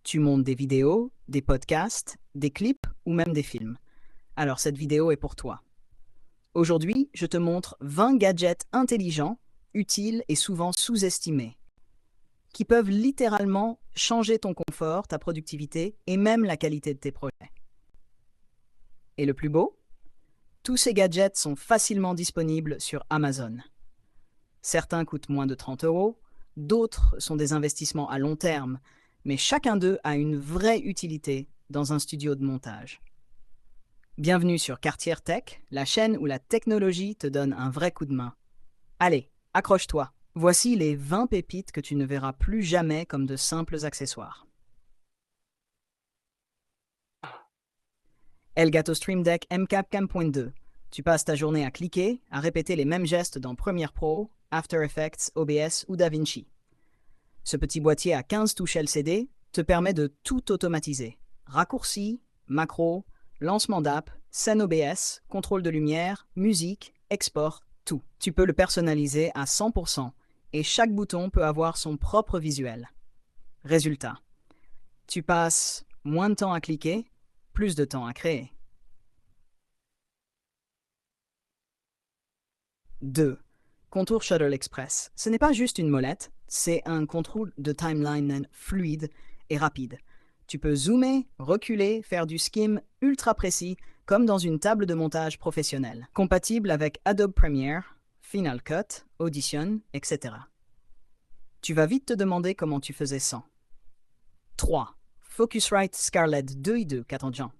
Tu montes des vidéos, des podcasts, des clips ou même des films. Alors cette vidéo est pour toi. Aujourd'hui, je te montre 20 gadgets intelligents, utiles et souvent sous-estimés, qui peuvent littéralement changer ton confort, ta productivité et même la qualité de tes projets. Et le plus beau? Tous ces gadgets sont facilement disponibles sur Amazon. Certains coûtent moins de 30 euros, d'autres sont des investissements à long terme, mais chacun d'eux a une vraie utilité dans un studio de montage. Bienvenue sur Quartier Tech, la chaîne où la technologie te donne un vrai coup de main. Allez, accroche-toi. Voici les 20 pépites que tu ne verras plus jamais comme de simples accessoires. Elgato Stream Deck MCAP Cam.2. Tu passes ta journée à cliquer, à répéter les mêmes gestes dans Premiere Pro, After Effects, OBS ou DaVinci. Ce petit boîtier à 15 touches LCD te permet de tout automatiser. Raccourcis, macros, lancement d'app, scène OBS, contrôle de lumière, musique, export, tout. Tu peux le personnaliser à 100% et chaque bouton peut avoir son propre visuel. Résultat, tu passes moins de temps à cliquer, plus de temps à créer. 2. Contour Shuttle Express. Ce n'est pas juste une molette, c'est un contrôle de timeline fluide et rapide. Tu peux zoomer, reculer, faire du skim ultra précis, comme dans une table de montage professionnelle. Compatible avec Adobe Premiere, Final Cut, Audition, etc. Tu vas vite te demander comment tu faisais sans. 3. Focusrite Scarlett 2i2 4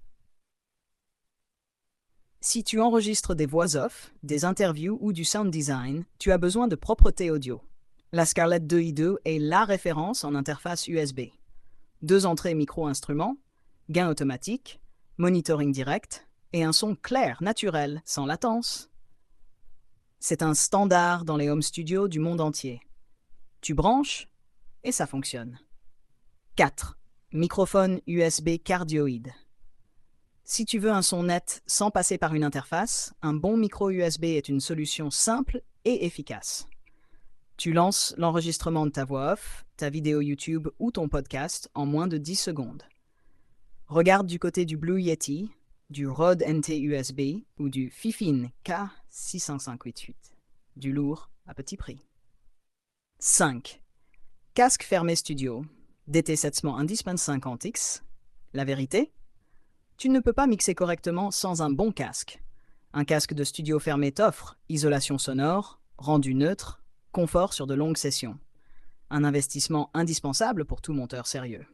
Si tu enregistres des voix off, des interviews ou du sound design, tu as besoin de propreté audio. La Scarlett 2i2 est la référence en interface USB. 2 entrées micro-instruments, gain automatique, monitoring direct et un son clair, naturel, sans latence. C'est un standard dans les home studios du monde entier. Tu branches et ça fonctionne. 4. Microphone USB cardioïde. Si tu veux un son net sans passer par une interface, un bon micro USB est une solution simple et efficace. Tu lances l'enregistrement de ta voix off, ta vidéo YouTube ou ton podcast en moins de 10 secondes. Regarde du côté du Blue Yeti, du Rode NT USB ou du Fifine K6588. Du lourd à petit prix. 5. Casque fermé studio. DT700 Indispense 50X. La vérité? Tu ne peux pas mixer correctement sans un bon casque. Un casque de studio fermé t'offre isolation sonore, rendu neutre, confort sur de longues sessions. Un investissement indispensable pour tout monteur sérieux.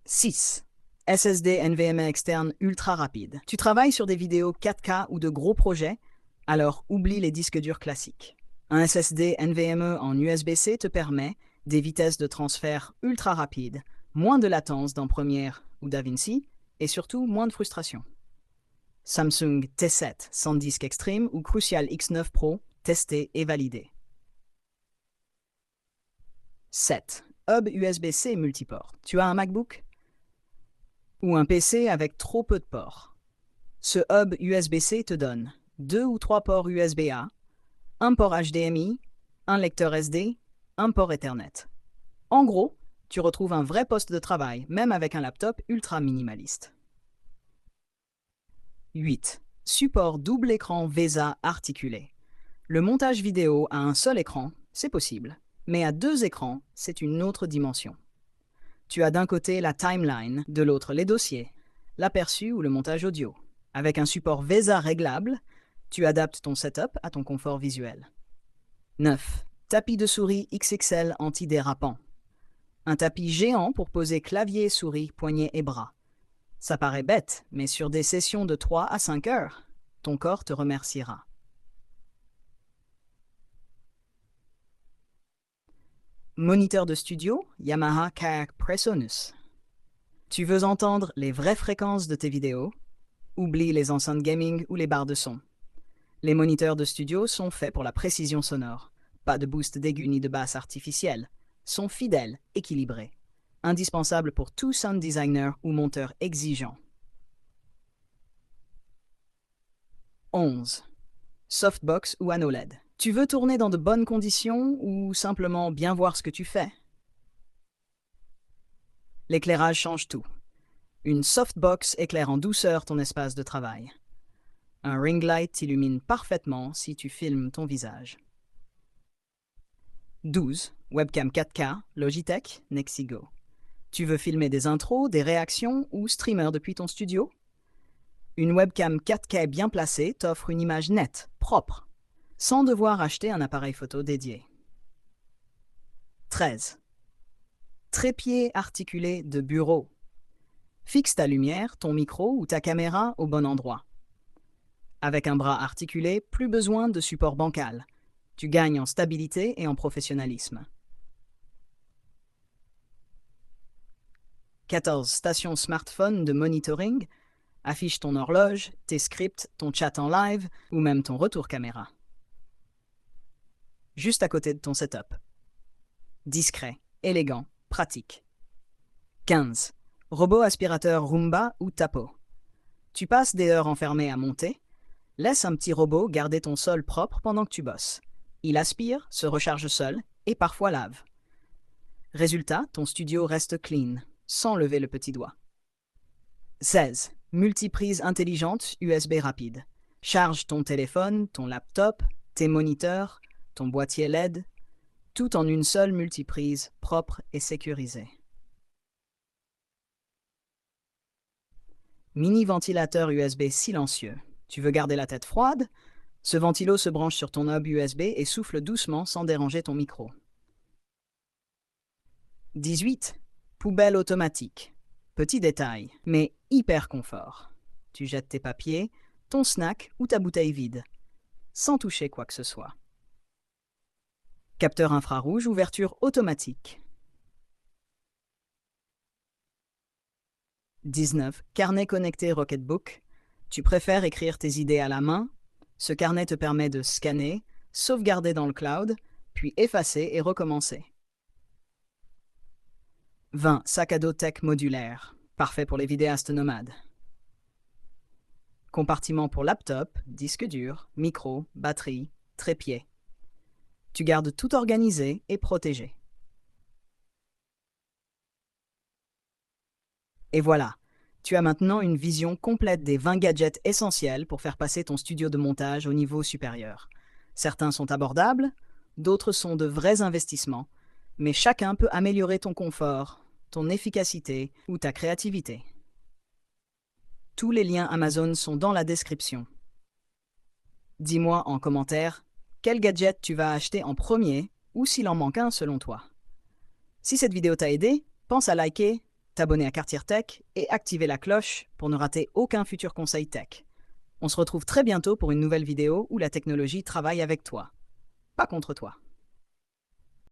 6. SSD NVMe externe ultra rapide. Tu travailles sur des vidéos 4K ou de gros projets, alors oublie les disques durs classiques. Un SSD NVMe en USB-C te permet des vitesses de transfert ultra rapides, moins de latence dans Premiere ou DaVinci, et surtout moins de frustration. Samsung T7 sans disque extreme ou Crucial X9 Pro, testé et validé. 7. Hub USB-C multiport. Tu as un MacBook ou un PC avec trop peu de ports. Ce hub USB-C te donne 2 ou 3 ports USB-A, un port HDMI, un lecteur SD, un port Ethernet. En gros, tu retrouves un vrai poste de travail, même avec un laptop ultra minimaliste. 8. Support double écran VESA articulé. Le montage vidéo à un seul écran, c'est possible, mais à 2 écrans, c'est une autre dimension. Tu as d'un côté la timeline, de l'autre les dossiers, l'aperçu ou le montage audio. Avec un support VESA réglable, tu adaptes ton setup à ton confort visuel. 9. Tapis de souris XXL antidérapant. Un tapis géant pour poser clavier, souris, poignet et bras. Ça paraît bête, mais sur des sessions de 3 à 5 heures, ton corps te remerciera. Moniteur de studio, Yamaha Kayak Presonus. Tu veux entendre les vraies fréquences de tes vidéos? Oublie les enceintes gaming ou les barres de son. Les moniteurs de studio sont faits pour la précision sonore. Pas de boost d'aigu ni de basse artificielle. Sont fidèles, équilibrés. Indispensables pour tout sound designer ou monteur exigeant. 11. Softbox ou ANOLED. Tu veux tourner dans de bonnes conditions ou simplement bien voir ce que tu fais? L'éclairage change tout. Une softbox éclaire en douceur ton espace de travail. Un ring light t'illumine parfaitement si tu filmes ton visage. 12. Webcam 4K, Logitech, Nexigo. Tu veux filmer des intros, des réactions ou streamer depuis ton studio? Une webcam 4K bien placée t'offre une image nette, propre, sans devoir acheter un appareil photo dédié. 13. Trépied articulé de bureau. Fixe ta lumière, ton micro ou ta caméra au bon endroit. Avec un bras articulé, plus besoin de support bancal. Tu gagnes en stabilité et en professionnalisme. 14. Station smartphone de monitoring. Affiche ton horloge, tes scripts, ton chat en live ou même ton retour caméra. Juste à côté de ton setup. Discret, élégant, pratique. 15. Robot aspirateur Roomba ou Tapo. Tu passes des heures enfermé à monter. Laisse un petit robot garder ton sol propre pendant que tu bosses. Il aspire, se recharge seul et parfois lave. Résultat, ton studio reste clean, sans lever le petit doigt. 16. Multiprise intelligente USB rapide. Charge ton téléphone, ton laptop, tes moniteurs, ton boîtier LED, tout en une seule multiprise propre et sécurisée. Mini ventilateur USB silencieux. Tu veux garder la tête froide? Ce ventilo se branche sur ton hub USB et souffle doucement sans déranger ton micro. 18. Poubelle automatique. Petit détail, mais hyper confort. Tu jettes tes papiers, ton snack ou ta bouteille vide, sans toucher quoi que ce soit. Capteur infrarouge, ouverture automatique. 19. Carnet connecté Rocketbook. Tu préfères écrire tes idées à la main? Ce carnet te permet de scanner, sauvegarder dans le cloud, puis effacer et recommencer. 20. Sac à dos tech modulaire. Parfait pour les vidéastes nomades. Compartiment pour laptop, disque dur, micro, batterie, trépied. Tu gardes tout organisé et protégé. Et voilà, tu as maintenant une vision complète des 20 gadgets essentiels pour faire passer ton studio de montage au niveau supérieur. Certains sont abordables, d'autres sont de vrais investissements, mais chacun peut améliorer ton confort, ton efficacité ou ta créativité. Tous les liens Amazon sont dans la description. Dis-moi en commentaire quel gadget tu vas acheter en premier ou s'il en manque un selon toi. Si cette vidéo t'a aidé, pense à liker, t'abonner à Cartier Tech et activer la cloche pour ne rater aucun futur conseil tech. On se retrouve très bientôt pour une nouvelle vidéo où la technologie travaille avec toi, pas contre toi.